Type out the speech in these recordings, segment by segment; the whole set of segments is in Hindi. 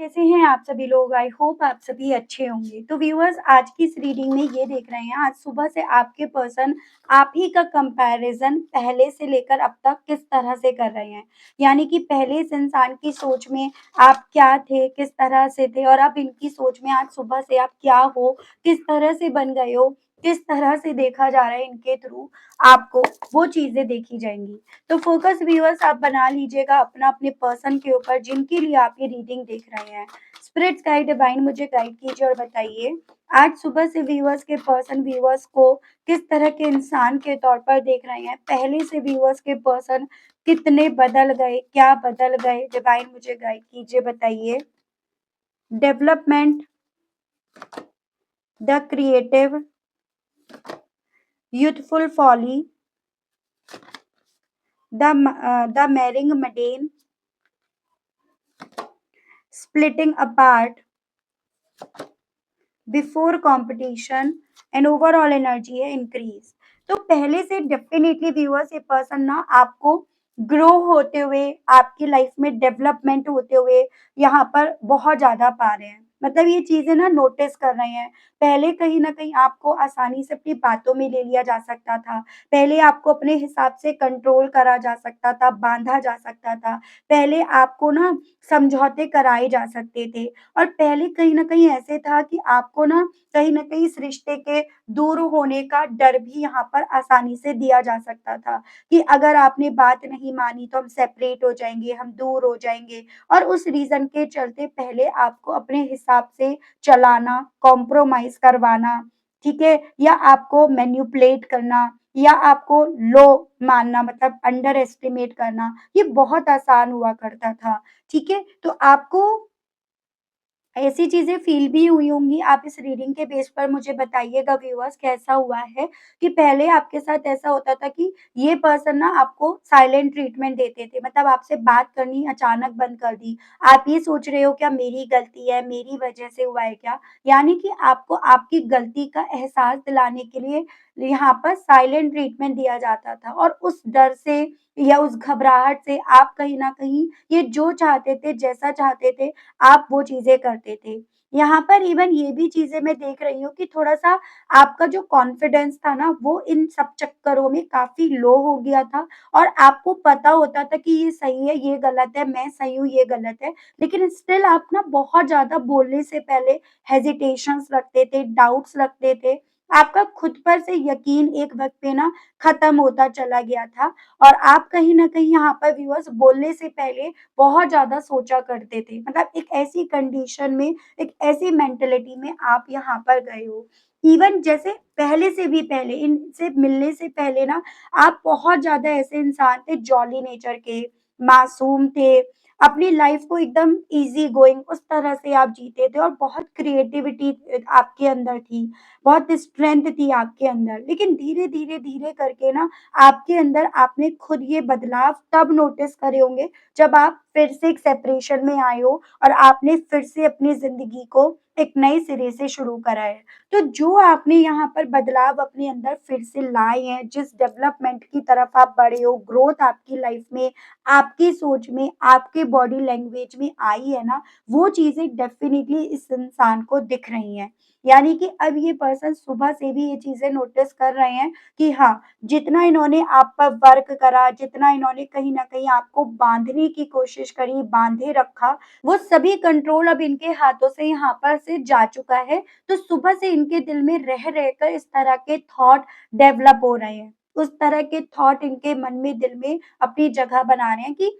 कैसे हैं आप सभी लोग? आई होप आप सभी अच्छे होंगे। तो व्यूअर्स आज की इस रीडिंग में ये देख रहे हैं, आज सुबह से आपके पर्सन आप ही का कंपैरिज़न पहले से लेकर अब तक किस तरह से कर रहे हैं। यानी कि पहले इस इंसान की सोच में आप क्या थे, किस तरह से थे और अब इनकी सोच में आज सुबह से आप क्या हो, किस तरह से बन गए हो, किस तरह से देखा जा रहा है इनके थ्रू आपको, वो चीज़ें देखी जाएँगी। तो फोकस व्यूअर्स आप बना लीजिएगा अपना अपने पर्सन के ऊपर जिनके लिए आप ये रीडिंग देख रहे हैं। स्पिरिट्स गाइड डिवाइन मुझे गाइड कीजिए और बताइए आज सुबह से व्यूअर्स के पर्सन व्यूअर्स को किस तरह के इंसान के तौर पर देख रहे हैं। पहले से व्यूअर्स के पर्सन कितने बदल गए, क्या बदल गए, डिवाइन मुझे गाइड कीजिए बताइए। Development, the creative, youthful folly, the marring maiden, splitting apart, before competition and overall energy है इंक्रीज। तो पहले से डेफिनेटली व्यूअर्स ये पर्सन ना आपको ग्रो होते हुए आपकी लाइफ में डेवलपमेंट होते हुए यहाँ पर बहुत ज्यादा पा रहे हैं। मतलब ये चीजें ना नोटिस कर रहे हैं। पहले कहीं ना कहीं आपको आसानी से अपनी बातों में ले लिया जा सकता था। पहले आपको अपने हिसाब से कंट्रोल करा जा सकता था, बांधा जा सकता था। पहले आपको ना समझौते कराए जा सकते थे। और पहले कहीं न कहीं ऐसे था कि आपको ना कहीं न कहीं इस रिश्ते के दूर होने का डर भी यहाँ पर आसानी से दिया जा सकता था, कि अगर आपने बात नहीं मानी तो हम सेपरेट हो जाएँगे, हम दूर हो जाएँगे। और उस रीज़न के चलते पहले आपको अपने हिसाब से चलाना, कॉम्प्रोमाइज़ करवाना, ठीक है? या आपको मैनिपुलेट करना या आपको लो मानना मतलब अंडर एस्टिमेट करना, ये बहुत आसान हुआ करता था, ठीक है? तो आपको ऐसी चीज़ें फ़ील भी हुई होंगी, आप इस रीडिंग के बेस पर मुझे बताइएगा व्यूअर्स कैसा हुआ है कि पहले आपके साथ ऐसा होता था कि ये पर्सन ना आपको साइलेंट ट्रीटमेंट देते थे, मतलब आपसे बात करनी अचानक बंद कर दी। आप ये सोच रहे हो क्या मेरी गलती है, मेरी वजह से हुआ है क्या? यानी कि आपको आपकी गलती का एहसास दिलाने के लिए यहाँ पर साइलेंट ट्रीटमेंट दिया जाता था और उस डर से या उस घबराहट से आप कहीं न कहीं ये जो चाहते थे, जैसा चाहते थे आप वो चीज़ें करते थे। यहाँ पर इवन ये भी चीज़ें मैं देख रही हूँ कि थोड़ा-सा आपका जो कॉन्फिडेंस था ना, वो इन सब चक्करों में काफ़ी लो हो गया था और आपको पता होता था कि ये सही है, ये गलत है, मैं सही हूँ, ये गलत है। लेकिन स्टिल आप ना बहुत ज़्यादा बोलने से पहले हेजिटेशंस रखते थे, डाउट्स रखते थे। आपका खुद पर से यकीन एक वक़्त पे ना खत्म होता चला गया था और आप कहीं न कहीं यहाँ पर व्यूअर्स बोलने से पहले बहुत ज़्यादा सोचा करते थे। मतलब एक ऐसी कंडीशन में, एक ऐसी मेंटालिटी में आप यहाँ पर गए हो। इवन जैसे पहले से भी पहले इनसे मिलने से पहले ना आप बहुत ज़्यादा ऐसे इंसान थे जॉली नेचर के, मासूम थे, अपनी लाइफ़ को एकदम ईज़ी गोइंग उस तरह से आप जीते थे और बहुत क्रिएटिविटी आपके अंदर थी, बहुत स्ट्रेंथ थी आपके अंदर। लेकिन धीरे-धीरे, धीरे करके ना आपके अंदर आपने खुद ये बदलाव तब नोटिस करे होंगे जब आप फिर से एक सेपरेशन में आए हो और आपने फिर से अपनी ज़िंदगी को एक नए सिरे से शुरू करा है। तो जो आपने यहाँ पर बदलाव अपने अंदर फिर से लाए हैं, जिस डेवलपमेंट की तरफ आप बढ़े हो, ग्रोथ आपकी लाइफ में, आपकी सोच में, आपके बॉडी लैंग्वेज में आई है ना, वो चीज़ें डेफ़िनिटली इस इंसान को दिख रही हैं। यानी कि अब ये पर्सन सुबह से भी ये चीज़ें नोटिस कर रहे हैं कि हाँ, जितना इन्होंने आप पर वर्क करा, जितना इन्होंने कहीं न कहीं आपको बाँधने की कोशिश करी, बाँधे रखा, वो सभी कंट्रोल अब इनके हाथों से यहाँ पर से जा चुका है। तो सुबह से इनके दिल में रह कर इस तरह के थॉट डेवलप हो रहे हैं। उस तरह के थॉट इनके मन में, दिल में अपनी जगह बना रहे हैं कि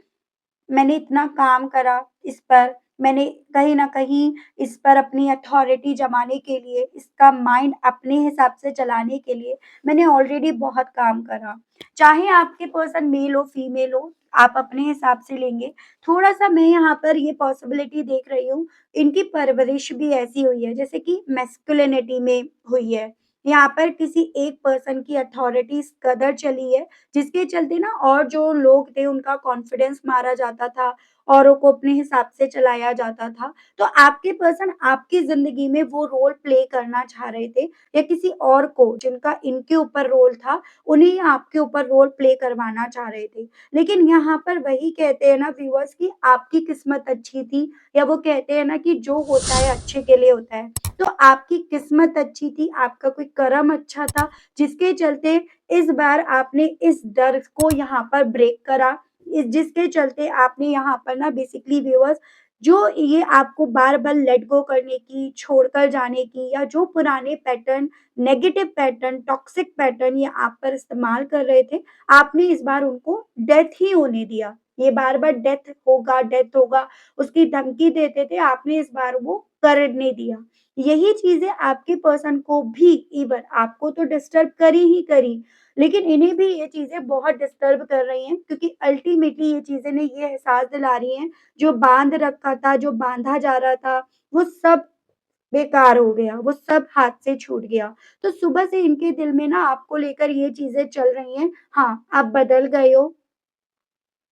मैंने इतना काम करा इस पर, मैंने कहीं न कहीं इस पर अपनी अथॉरिटी जमाने के लिए, इसका माइंड अपने हिसाब से चलाने के लिए मैंने ऑलरेडी बहुत काम करा। चाहे आपके पर्सन मेल हो, फीमेल हो, आप अपने हिसाब से लेंगे। थोड़ा-सा मैं यहाँ पर ये पॉसिबिलिटी देख रही हूँ, इनकी परवरिश भी ऐसी हुई है जैसे कि मैस्कुलिनिटी में हुई है। यहाँ पर किसी एक पर्सन की अथॉरिटी इस कदर चली है, जिसके चलते ना और जो लोग थे उनका कॉन्फिडेंस मारा जाता था, औरों को अपने हिसाब से चलाया जाता था। तो आपके पर्सन आपकी ज़िंदगी में वो रोल प्ले करना चाह रहे थे या किसी और को जिनका इनके ऊपर रोल था, उन्हें आपके ऊपर रोल प्ले करवाना चाह रहे थे। लेकिन यहाँ पर वही कहते हैं ना व्यूअर्स कि आपकी किस्मत अच्छी थी, या वो कहते हैं ना कि जो होता है अच्छे के लिए होता है। तो आपकी किस्मत अच्छी थी, आपका कोई कर्म अच्छा था, जिसके चलते इस बार आपने इस डर को यहाँ पर ब्रेक करा। इस जिसके चलते आपने यहाँ पर ना बेसिकली व्यूअर्स जो ये आपको बार-बार लेट गो करने की, छोड़कर जाने की या जो पुराने pattern, negative pattern, toxic pattern ये आप पर इस्तेमाल कर रहे थे, आपने इस बार उनको डेथ ही होने दिया। ये बार-बार डेथ होगा, उसकी धमकी देते थे, आपने इस बार वो करने दिया। यही चीज़ें आपके पर्सन को भी इवन आपको तो डिस्टर्ब करी ही करी, लेकिन इन्हें भी ये चीज़ें बहुत डिस्टर्ब कर रही हैं क्योंकि अल्टीमेटली ये चीज़ें इन्हें ये एहसास दिला रही हैं, जो बाँध रखा था, जो बाँधा जा रहा था, वो सब बेकार हो गया, वो सब हाथ से छूट गया। तो सुबह से इनके दिल में ना आपको लेकर ये चीज़ें चल रही हैं। हाँ, आप बदल गए हो,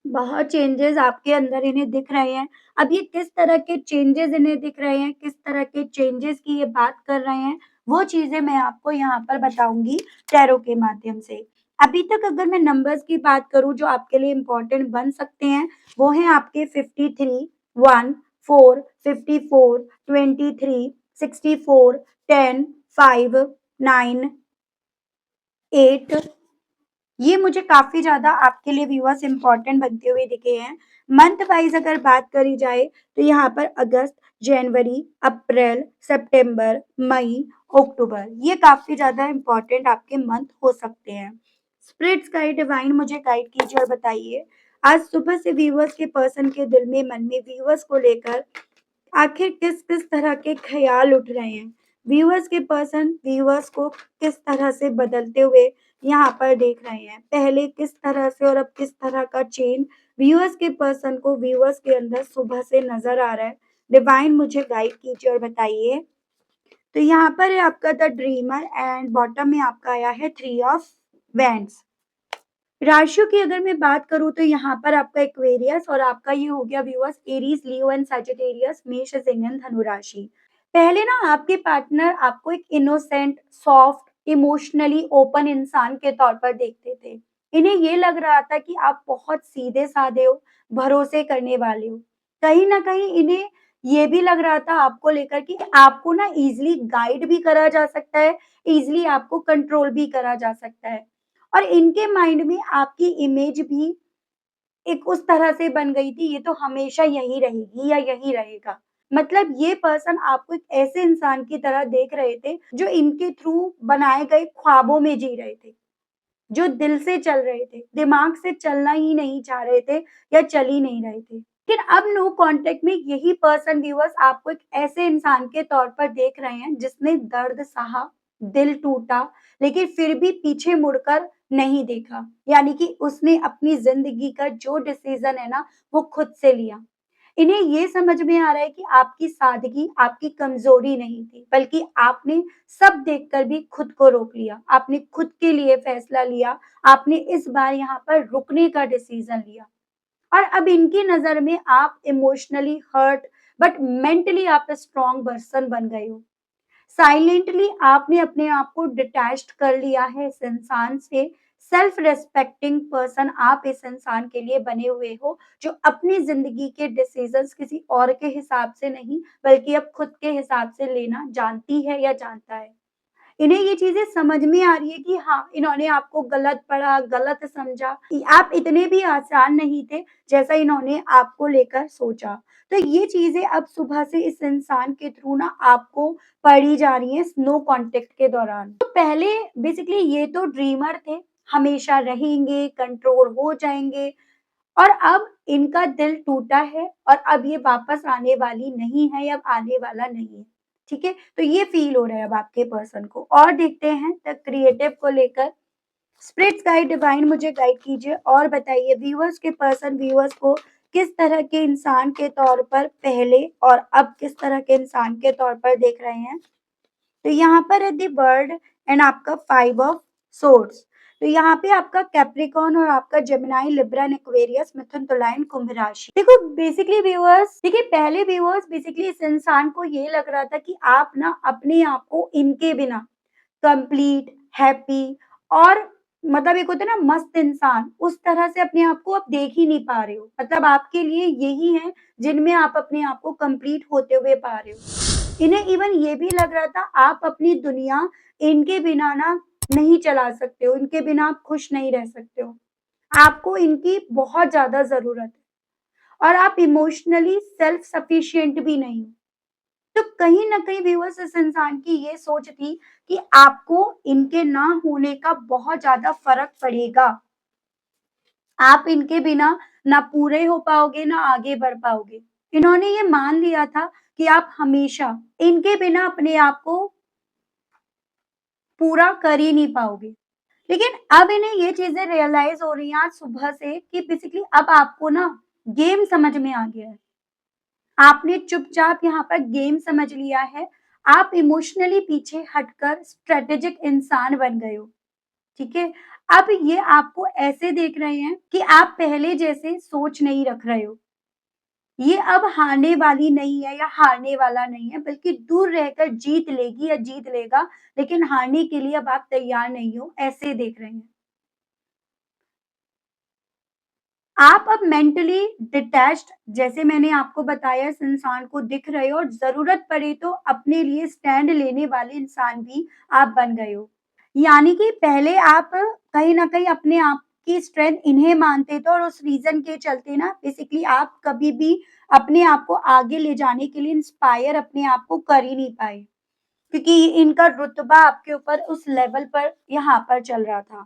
बहुत चेंजेज़ आपके अंदर इन्हें दिख रहे हैं। अब ये किस तरह के चेंजेज़ इन्हें दिख रहे हैं, किस तरह के चेंजेज़ की ये बात कर रहे हैं, वो चीज़ें मैं आपको यहाँ पर बताऊँगी टैरो के माध्यम से। अभी तक अगर मैं नंबर्स की बात करूँ जो आपके लिए इम्पोर्टेंट बन सकते हैं, वो हैं आपके 53, 1, 4, 54, 23, 64, 10, 5, 9, 8 ये मुझे काफ़ी ज़्यादा आपके लिए व्यूअर्स इम्पोर्टेंट बनते हुए दिखे हैं। मंथ वाइज़ अगर बात करी जाए तो यहाँ पर अगस्त, जनवरी, अप्रैल, सितंबर, मई, अक्टूबर ये काफ़ी ज़्यादा इम्पोर्टेंट आपके मंथ हो सकते हैं। स्पिरिट्स गाइड डिवाइन मुझे गाइड कीजिए और बताइए आज सुबह से व्यूअर्स के पर्सन के दिल में, मन में व्यूअर्स को लेकर आखिर किस-किस तरह के ख़्याल उठ रहे हैं? व्यूअर्स के पर्सन व्यूअर्स को किस तरह से बदलते हुए यहाँ पर देख रहे हैं? पहले किस तरह से और अब किस तरह का चेंज व्यूअर्स के पर्सन को व्यूअर्स के अंदर सुबह से नज़र आ रहा है? डिवाइन मुझे गाइड कीजिए और बताइए। तो यहाँ पर है आपका द ड्रीमर एंड बॉटम में आपका आया है 3 ऑफ वैंड्स। राशियों की अगर मैं बात करूँ तो यहाँ पर आपका एक्वेरियस और आपका ये हो गया viewers Aries, Leo and Sagittarius, मेष, सिंह एंड धनु राशि। पहले ना आपके पार्टनर आपको एक इनोसेंट, सॉफ्ट, इमोशनली ओपन इंसान के तौर पर देखते थे। इन्हें ये लग रहा था कि आप बहुत सीधे-साधे हो, भरोसे करने वाले हो। कहीं न कहीं इन्हें ये भी लग रहा था आपको लेकर कि आपको ना ईज़िली गाइड भी करा जा सकता है, ईज़िली आपको कंट्रोल भी करा जा सकता है। और इनके माइंड में आपकी इमेज भी एक उस तरह से बन गई थी, ये तो हमेशा यही रहेगी या यही रहेगा। मतलब ये पर्सन आपको एक ऐसे इंसान की तरह देख रहे थे, जो इनके थ्रू बनाए गए ख्वाबों में जी रहे थे, जो दिल से चल रहे थे, दिमाग से चलना ही नहीं चाह रहे थे या चल ही नहीं रहे थे। लेकिन अब नो कॉन्टैक्ट में यही पर्सन व्यूअर्स आपको एक ऐसे इंसान के तौर पर देख रहे हैं जिसने दर्द सहा, दिल टूटा, लेकिन फिर भी पीछे मुड़कर नहीं देखा। यानी कि उसने अपनी ज़िंदगी का जो डिसीज़न है ना, वो खुद से लिया। इन्हें ये समझ में आ रहा है कि आपकी सादगी आपकी कमज़ोरी नहीं थी, बल्कि आपने सब देखकर भी खुद को रोक लिया। आपने खुद के लिए फैसला लिया, आपने इस बार यहाँ पर रुकने का डिसीज़न लिया। और अब इनकी नज़र में आप इमोशनली हर्ट बट मेंटली आप स्ट्रॉन्ग पर्सन बन गए हो। साइलेंटली आपने अपने आप को डिटैच्ड कर लिया है इस इंसान से। सेल्फ रिस्पेक्टिंग पर्सन आप इस इंसान के लिए बने हुए हो, जो अपनी ज़िंदगी के डिसीज़न्स किसी और के हिसाब से नहीं, बल्कि अब खुद के हिसाब से लेना जानती है या जानता है। इन्हें ये चीज़ें समझ में आ रही है कि हाँ, इन्होंने आपको गलत पढ़ा, गलत समझा। आप इतने भी आसान नहीं थे, जैसा इन्होंने आपको लेकर सोचा। तो ये चीज़ें अब सुबह से इस इंसान के थ्रू ना आपको पढ़ी जा रही हैं नो कॉन्टैक्ट के दौरान। तो पहले बेसिकली ये तो ड्रीमर थे, हमेशा रहेंगे, कंट्रोल हो जाएँगे, और अब इनका दिल टूटा है और अब ये वापस आने वाली नहीं है या अब आने वाला नहीं है। ठीक है? तो ये फ़ील हो रहा है अब आपके पर्सन को। और देखते हैं द क्रिएटिव को लेकर। स्पिरिट्स गाइड डिवाइन मुझे गाइड कीजिए और बताइए व्यूअर्स के पर्सन व्यूअर्स को किस तरह के इंसान के तौर पर पहले और अब किस तरह के इंसान के तौर पर देख रहे हैं? तो यहाँ पर है द बर्ड एंड आपका 5 ऑफ सोर्ड्स। तो यहाँ पे आपका कैप्रिकॉर्न और आपका जेमिनाई, लिब्रा एंड एक्वेरियस, मिथुन, तुला एंड कुंभ राशि। देखो बेसिकली व्यूअर्स, देखिए पहले व्यूअर्स बेसिकली इस इंसान को ये लग रहा था कि आप ना अपने आप को इनके बिना कंप्लीट, हैप्पी और मतलब एक होता है ना मस्त इंसान, उस तरह से अपने आप को आप देख ही नहीं पा रहे हो। मतलब आपके लिए यही है जिनमें आप अपने आप को कंप्लीट होते हुए पा रहे हो। इन्हें इवन ये भी लग रहा था आप अपनी दुनिया इनके बिना ना नहीं चला सकते हो, इनके बिना आप खुश नहीं रह सकते हो। आपको इनकी बहुत ज़्यादा ज़रूरत है और आप इमोशनली सेल्फ सफिशिएंट भी नहीं हो। तो कहीं न कहीं व्यूअर्स इस इंसान की ये सोच थी कि आपको इनके ना होने का बहुत ज़्यादा फ़र्क पड़ेगा। आप इनके बिना ना पूरे हो पाओगे, ना आगे बढ़ पाओगे। इन्होंने ये मान लिया था कि आप हमेशा इनके बिना अपने आप को पूरा कर ही नहीं पाओगे। लेकिन अब इन्हें ये चीज़ें रियलाइज़ हो रही हैं आज सुबह से कि बेसिकली अब आपको ना गेम समझ में आ गया है। आपने चुपचाप यहाँ पर गेम समझ लिया है। आप इमोशनली पीछे हटकर स्ट्रैटेजिक इंसान बन गए हो, ठीक है? अब ये आपको ऐसे देख रहे हैं कि आप पहले जैसे सोच नहीं रख रहे हो। ये अब हारने वाली नहीं है या हारने वाला नहीं है, बल्कि दूर रहकर जीत लेगी या जीत लेगा, लेकिन हारने के लिए अब आप तैयार नहीं हो, ऐसे देख रहे हैं। आप अब मेंटली डिटैच्ड, जैसे मैंने आपको बताया, इस इंसान को दिख रहे हो और ज़रूरत पड़े तो अपने लिए स्टैंड लेने वाले इंसान भी आप बन गए हो। यानी कि पहले आप कहीं न कहीं अपने आप की स्ट्रेंथ इन्हें मानते थे और उस रीज़न के चलते ना बेसिकली आप कभी भी अपने आप को आगे ले जाने के लिए इंस्पायर अपने आप को कर ही नहीं पाए, क्योंकि इनका रुतबा आपके ऊपर उस लेवल पर यहाँ पर चल रहा था।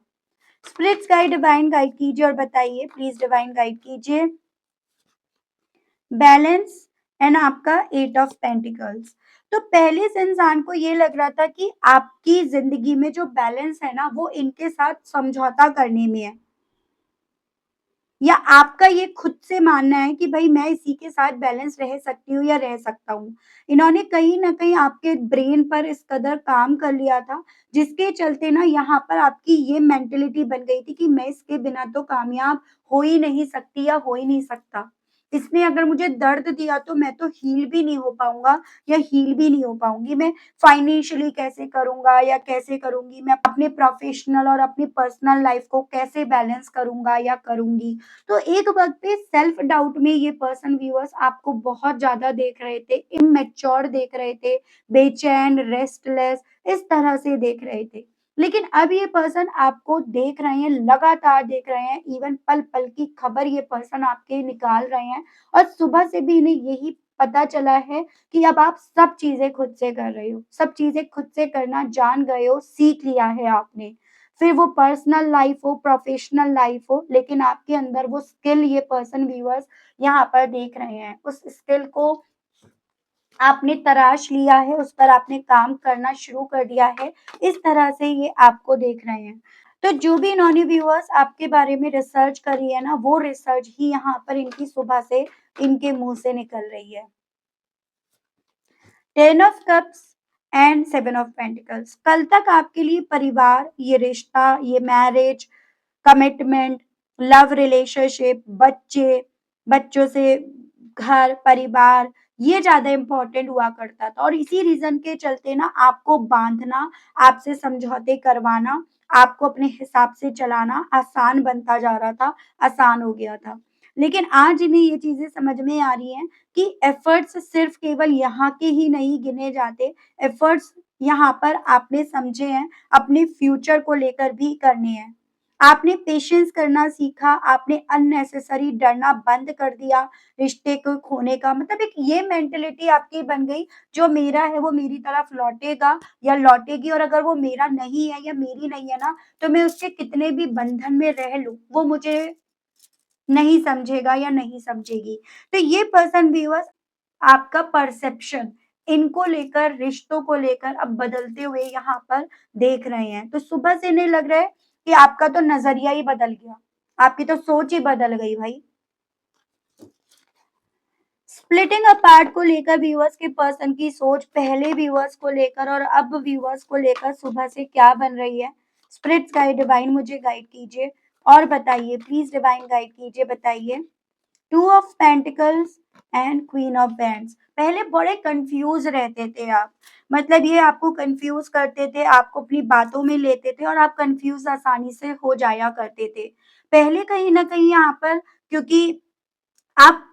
स्पिरिट्स गाइड, डिवाइन गाइड कीजिए और बताइए, प्लीज़ डिवाइन गाइड कीजिए। बैलेंस एंड आपका 8 ऑफ पेंटिकल्स। तो पहले से इंसान को ये लग रहा था कि आपकी ज़िंदगी में जो बैलेंस है ना, वो इनके साथ समझौता करने में है। या आपका ये खुद से मानना है कि भई मैं इसी के साथ बैलेंस रह सकती हूँ या रह सकता हूँ। इन्होंने कहीं न कहीं आपके ब्रेन पर इस कदर काम कर लिया था, जिसके चलते ना यहाँ पर आपकी ये मेंटालिटी बन गई थी कि मैं इसके बिना तो कामयाब हो ही नहीं सकती या हो ही नहीं सकता। इसने अगर मुझे दर्द दिया तो मैं तो हील भी नहीं हो पाऊँगा या हील भी नहीं हो पाऊँगी। मैं फाइनेंशियली कैसे करूँगा या कैसे करूँगी? मैं अपने प्रोफ़ेशनल और अपनी पर्सनल लाइफ़ को कैसे बैलेंस करूँगा या करूँगी? तो एक वक़्त पे सेल्फ डाउट में ये पर्सन व्यूअर्स आपको बहुत ज़्यादा देख रहे थे, इमैच्योर देख रहे थे, बेचैन, रेस्टलेस, इस तरह से देख रहे थे। लेकिन अब ये पर्सन आपको देख रहे हैं, लगातार देख रहे हैं, इवन पल-पल की खबर ये पर्सन आपके निकाल रहे हैं और सुबह से भी इन्हें यही पता चला है कि अब आप सब चीज़ें खुद से कर रहे हो, सब चीज़ें खुद से करना जान गए हो, सीख लिया है आपने। फिर वो पर्सनल लाइफ हो, प्रोफेशनल लाइफ हो, लेकिन आपके अंदर वो स्किल ये पर्सन व्यूअर्स यहाँ पर देख रहे हैं। उस स्किल को आपने तराश लिया है, उस पर आपने काम करना शुरू कर दिया है, इस तरह से ये आपको देख रहे हैं। तो जो भी इन्होंने व्यूअर्स आपके बारे में रिसर्च करी है ना, वो रिसर्च ही यहाँ पर इनकी सुबह से इनके मुँह से निकल रही है। 10 of cups and 7 of pentacles. कल तक आपके लिए परिवार, ये रिश्ता, ये मैरिज, कमिटमेंट, लव रिलेशनशिप, बच्चे, बच्चों से घर, परिवार, ये ज़्यादा इम्पोर्टेंट हुआ करता था और इसी रीज़न के चलते ना आपको बाँधना, आपसे समझौते करवाना, आपको अपने हिसाब से चलाना आसान बनता जा रहा था, आसान हो गया था। लेकिन आज इन्हें ये चीज़ें समझ में आ रही हैं कि एफर्ट्स सिर्फ़ केवल यहाँ के ही नहीं गिने जाते, एफर्ट्स यहाँ पर आपने समझे हैं, अपने फ्यूचर को लेकर भी करने हैं। आपने पेशेंस करना सीखा, आपने अननेसेसरी डरना बंद कर दिया, रिश्ते को खोने का मतलब एक ये मेंटालिटी आपकी बन गई, जो मेरा है वो मेरी तरफ लौटेगा या लौटेगी और अगर वो मेरा नहीं है या मेरी नहीं है ना, तो मैं उसके कितने भी बंधन में रह लूँ, वो मुझे नहीं समझेगा या नहीं समझेगी। तो ये पर्सन व्यूअर्स आपका परसेप्शन इनको लेकर, रिश्तों को लेकर अब बदलते हुए यहाँ पर देख रहे हैं। तो सुबह से इन्हें लग रहा है कि आपका तो नज़रिया ही बदल गया, आपकी तो सोच ही बदल गई भाई। स्प्लिटिंग अपार्ट को लेकर व्यूअर्स के पर्सन की सोच पहले व्यूअर्स को लेकर और अब व्यूअर्स को लेकर सुबह से क्या बन रही है। स्पिरिट्स गाइड डिवाइन मुझे गाइड कीजिए और बताइए प्लीज, डिवाइन गाइड कीजिए, बताइए। Two of pentacles and queen of bands. पहले बड़े कंफ्यूज रहते थे आप, मतलब ये आपको कंफ्यूज करते थे, आपको अपनी बातों में लेते थे और आप कंफ्यूज आसानी से हो जाया करते थे पहले कहीं ना कहीं यहाँ पर, क्योंकि आप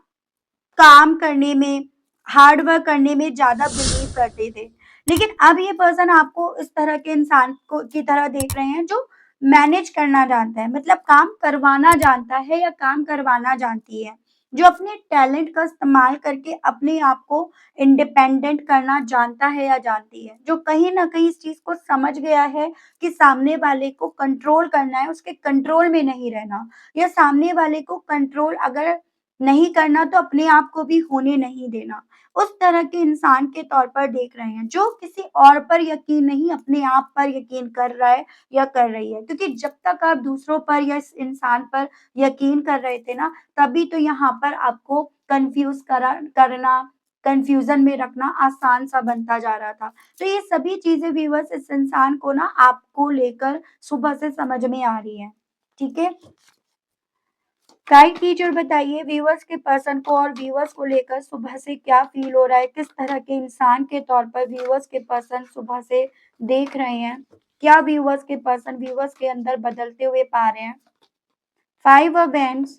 काम करने में, हार्ड वर्क करने में ज़्यादा बिलीव करते थे। लेकिन अब ये पर्सन आपको इस तरह के इंसान को की तरह देख रहे हैं जो मैनेज करना जानता है, मतलब काम करवाना जानता है या काम करवाना जानती है। जो अपने टैलेंट का इस्तेमाल करके अपने आप को इंडिपेंडेंट करना जानता है या जानती है। जो कहीं न कहीं इस चीज़ को समझ गया है कि सामने वाले को कंट्रोल करना है, उसके कंट्रोल में नहीं रहना, या सामने वाले को कंट्रोल अगर नहीं करना तो अपने आप को भी होने नहीं देना। उस तरह के इंसान के तौर पर देख रहे हैं, जो किसी और पर यकीन नहीं, अपने आप पर यकीन कर रहा है या कर रही है। क्योंकि जब तक आप दूसरों पर या इस इंसान पर यकीन कर रहे थे ना, तभी तो यहाँ पर आपको करना, कन्फ्यूज़न में रखना आसान-सा बनता जा रहा था। तो ये सभी चीज़ें व्यूअर्स इस इंसान को ना आपको लेकर सुबह से समझ में आ रही हैं। ठीक है? गाइड कीजिए और बताइए व्यूअर्स के पर्सन को और व्यूअर्स को लेकर सुबह से क्या फील हो रहा है, किस तरह के इंसान के तौर पर व्यूअर्स के पर्सन सुबह से देख रहे हैं, क्या व्यूअर्स के पर्सन व्यूअर्स के अंदर बदलते हुए पा रहे हैं। Five of bands.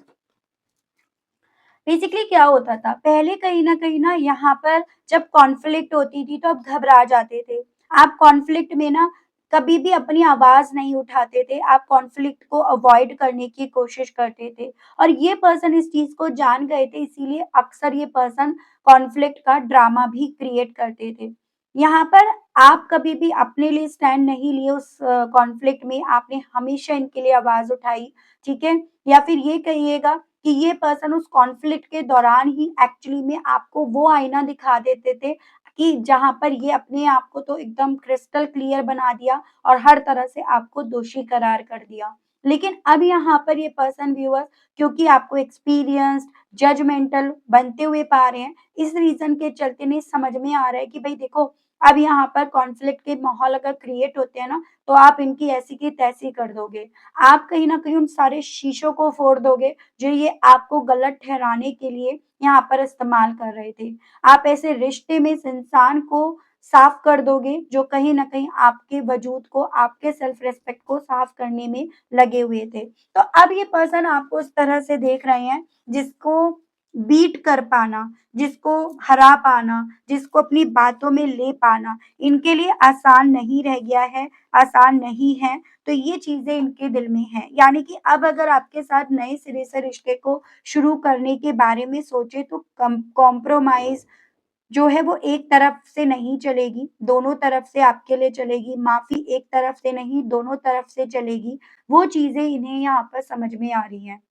बेसिकली क्या होता था पहले कहीं ना यहाँ पर जब कॉन्फ्लिक्ट होती थी तो आप घबरा जाते थे। आप कॉन्फ्लिक्ट में ना कभी भी अपनी आवाज नहीं उठाते थे, आप कॉन्फ्लिक्ट को अवॉइड करने की कोशिश करते थे और ये पर्सन इस चीज को जान गए थे, इसीलिए अक्सर ये पर्सन कॉन्फ्लिक्ट का ड्रामा भी क्रिएट करते थे। यहाँ पर आप कभी भी अपने लिए स्टैंड नहीं लिए उस कॉन्फ्लिक्ट में, आपने हमेशा इनके लिए आवाज उठाई। ठीक है, या फिर ये कहिएगा कि ये पर्सन उस कॉन्फ्लिक्ट के दौरान ही एक्चुअली में आपको वो आईना दिखा देते थे कि जहाँ पर ये अपने आप को तो एकदम क्रिस्टल क्लियर बना दिया और हर तरह से आपको दोषी करार कर दिया। लेकिन अब यहाँ पर ये पर्सन व्यूअर, क्योंकि आपको एक्सपीरियंस्ड, जजमेंटल बनते हुए पा रहे हैं, इस रीजन के चलते नहीं समझ में आ रहा है कि भाई देखो, अब यहाँ पर कॉन्फ्लिक्ट के माहौल अगर क्रिएट होते हैं ना, तो आप इनकी ऐसी की तैसी कर दोगे। आप कहीं न कहीं उन सारे शीशों को फोड़ दोगे जो ये आपको गलत ठहराने के लिए यहाँ पर इस्तेमाल कर रहे थे। आप ऐसे रिश्ते में इस इंसान को साफ कर दोगे जो कहीं न कहीं आपके वजूद को, आपके सेल्फ रिस्पेक्ट को साफ करने में लगे हुए थे। तो अब ये पर्सन आपको इस तरह से देख रहे हैं जिसको बीट कर पाना, जिसको हरा पाना, जिसको अपनी बातों में ले पाना, इनके लिए आसान नहीं रह गया है, आसान नहीं है। तो ये चीज़ें इनके दिल में हैं। यानी कि अब अगर आपके साथ नए सिरे से रिश्ते को शुरू करने के बारे में सोचे तो कम कॉम्प्रोमाइज़ जो है वो एक तरफ से नहीं चलेगी, दोनों तरफ से आपके लिए चलेगी। माफ़ी एक तरफ से नहीं, दोनों तरफ से चलेगी। वो चीज़ें इन्हें यहाँ पर समझ में आ रही हैं।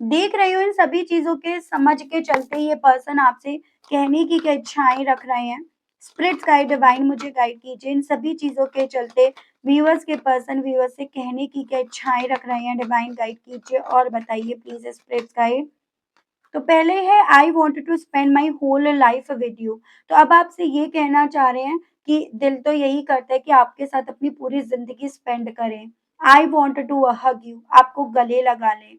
देख रही हो इन सभी चीज़ों के समझ के चलते ये पर्सन आपसे कहने की क्या इच्छाएँ रख रहे हैं। स्पिरिट्स गाइड डिवाइन मुझे गाइड कीजिए इन सभी चीज़ों के चलते व्यूअर्स के पर्सन व्यूअर्स से कहने की क्या इच्छाएँ रख रहे हैं, डिवाइन गाइड कीजिए और बताइए प्लीज़ स्पिरिट्स गाइड। तो पहले है I wanted to spend my whole life with you. तो अब आपसे ये कहना चाह रहे हैं कि दिल तो यही करता है कि आपके साथ अपनी पूरी ज़िंदगी स्पेंड करें। I want to hug you, आपको गले लगा लें।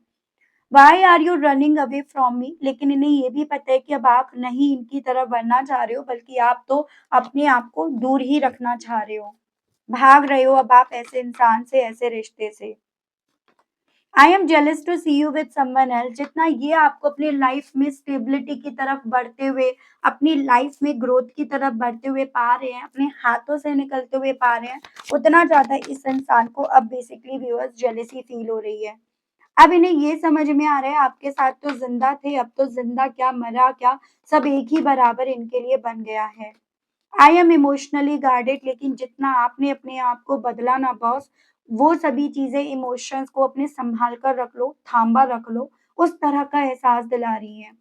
Why are you running away from me? लेकिन इन्हें ये भी पता है कि अब आप नहीं इनकी तरफ बढ़ना चाह रहे हो, बल्कि आप तो अपने आप को दूर ही रखना चाह रहे हो। भाग रहे हो अब आप ऐसे इंसान से, ऐसे रिश्ते से। I am jealous to see you with someone else. जितना ये आपको अपनी लाइफ में स्टेबिलिटी की तरफ बढ़ते हुए, अपनी लाइफ में ग्रोथ की तरफ बढ़ते हुए पा रहे हैं, अपने हाथों से निकलते हुए पा रहे हैं, उतना ज़्यादा इस इंसान को अब बेसिकली व्यूअर्स जेलसी फील हो रही है। अब इन्हें ये समझ में आ रहा है आपके साथ तो ज़िंदा थे, अब तो ज़िंदा क्या, मरा क्या, सब एक ही बराबर इनके लिए बन गया है। I am emotionally guarded. लेकिन जितना आपने अपने आप को बदला ना बॉस, वो सभी चीज़ें इमोशंस को अपने सँभाल कर रख लो, थामा रख लो, उस तरह का एहसास दिला रही हैं।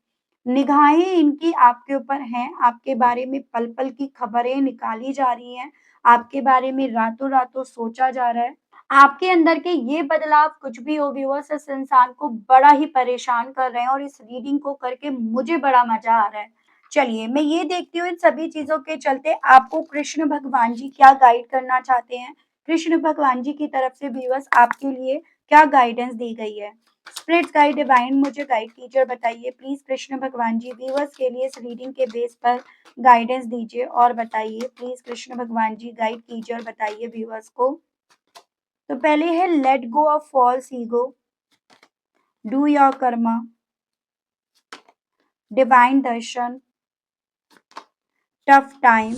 निगाहें इनकी आपके ऊपर हैं, आपके बारे में पल-पल की खबरें निकाली जा रही हैं, आपके बारे में रातों-रातों सोचा जा रहा है। आपके अंदर के ये बदलाव कुछ भी हो व्यूअर्स इस इंसान को बड़ा ही परेशान कर रहे हैं और इस रीडिंग को करके मुझे बड़ा मज़ा आ रहा है। चलिए, मैं ये देखती हूँ इन सभी चीज़ों के चलते आपको कृष्ण भगवान जी क्या गाइड करना चाहते हैं। कृष्ण भगवान जी की तरफ से व्यूअर्स आपके लिए क्या गाइडेंस दी गई है। स्पिरिट्स गाइड डिवाइन मुझे गाइड कीजिए और बताइए प्लीज़ कृष्ण भगवान जी व्यूअर्स के लिए इस रीडिंग के बेस पर गाइडेंस दीजिए और बताइए प्लीज़ कृष्ण भगवान जी गाइड कीजिए और बताइए व्यूअर्स को। तो पहले है let go of false ego, do your karma, divine darshan, tough time,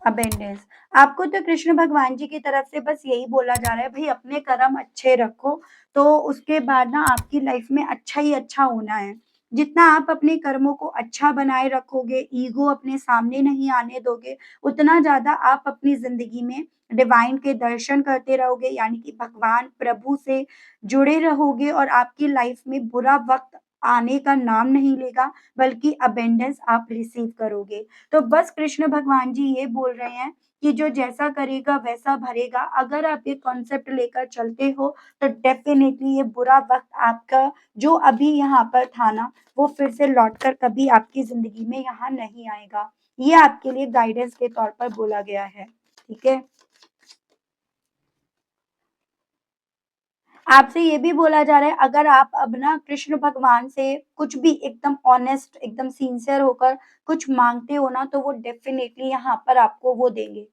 abundance. आपको तो कृष्ण भगवान जी की तरफ से बस यही बोला जा रहा है भाई अपने कर्म अच्छे रखो, तो उसके बाद ना आपकी लाइफ में अच्छा ही अच्छा होना है। जितना आप अपने कर्मों को अच्छा बनाए रखोगे, ईगो अपने सामने नहीं आने दोगे, उतना ज़्यादा आप अपनी ज़िंदगी में डिवाइन के दर्शन करते रहोगे, यानी कि भगवान प्रभु से जुड़े रहोगे और आपकी लाइफ में बुरा वक़्त आने का नाम नहीं लेगा, बल्कि अबेंडेंस आप रिसीव करोगे। तो बस कृष्ण भगवान जी ये बोल रहे हैं कि जो जैसा करेगा वैसा भरेगा। अगर आप ये कॉन्सेप्ट लेकर चलते हो तो डेफिनिटली ये बुरा वक़्त आपका जो अभी यहाँ पर था ना, वो फिर से लौटकर कभी आपकी ज़िंदगी में यहाँ नहीं आएगा। ये आपके लिए गाइडेंस के तौर पर बोला गया है, ठीक है? आपसे ये भी बोला जा रहा है अगर आप अब ना कृष्ण भगवान से कुछ भी एकदम ऑनेस्ट, एकदम सिंसियर होकर कुछ माँगते हो ना, तो वो डेफिनिटली यहाँ पर आपको वो देंगे।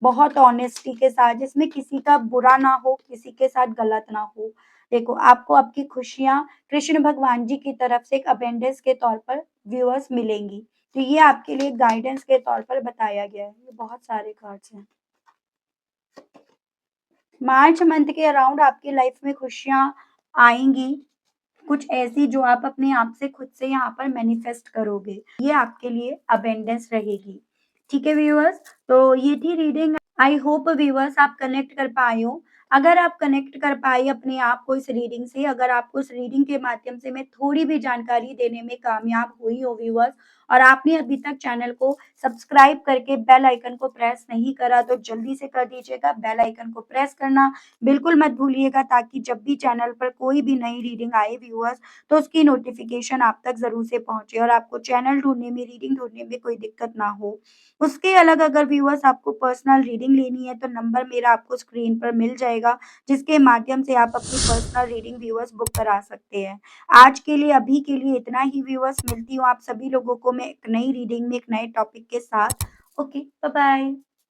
बहुत ऑनेस्टी के साथ जिसमें किसी का बुरा ना हो, किसी के साथ गलत ना हो। देखो, आपको आपकी खुशियाँ कृष्ण भगवान जी की तरफ से एक अबेंडेंस के तौर पर व्यूअर्स मिलेंगी। तो ये आपके लिए गाइडेंस के तौर पर बताया गया है। ये बहुत सारे कार्ड्स हैं। मार्च मंथ के अराउंड आपकी लाइफ में खुशियाँ आएँगी, कुछ ऐसी जो आप अपने आप से खुद से यहाँ पर मैनिफेस्ट करोगे। ये आपके लिए अबेंडेंस रहेगी। ठीक है व्यूअर्स, तो ये थी रीडिंग। आई होप व्यूअर्स आप कनेक्ट कर पाए हो। अगर आप कनेक्ट कर पाए अपने आप को इस रीडिंग से, अगर आपको इस रीडिंग के माध्यम से मैं थोड़ी भी जानकारी देने में कामयाब हुई हो व्यूअर्स और आपने अभी तक चैनल को सब्सक्राइब करके बेल आइकन को प्रेस नहीं करा तो जल्दी से कर दीजिएगा। बेल आइकन को प्रेस करना बिल्कुल मत भूलिएगा ताकि जब भी चैनल पर कोई भी नई रीडिंग आए व्यूअर्स तो उसकी नोटिफिकेशन आप तक ज़रूर से पहुँचे और आपको चैनल ढूँढने में, रीडिंग ढूँढने में कोई दिक्कत ना हो। उसके अलग अगर व्यूअर्स आपको पर्सनल रीडिंग लेनी है तो नंबर मेरा आपको स्क्रीन पर मिल जाएगा, जिसके माध्यम से आप अपनी पर्सनल रीडिंग व्यूअर्स बुक करा सकते हैं। आज के लिए अभी के लिए इतना ही व्यूअर्स, मिलती हूँ आप सभी लोगों को मैं एक नई रीडिंग में एक नए टॉपिक के साथ। Okay, bye bye.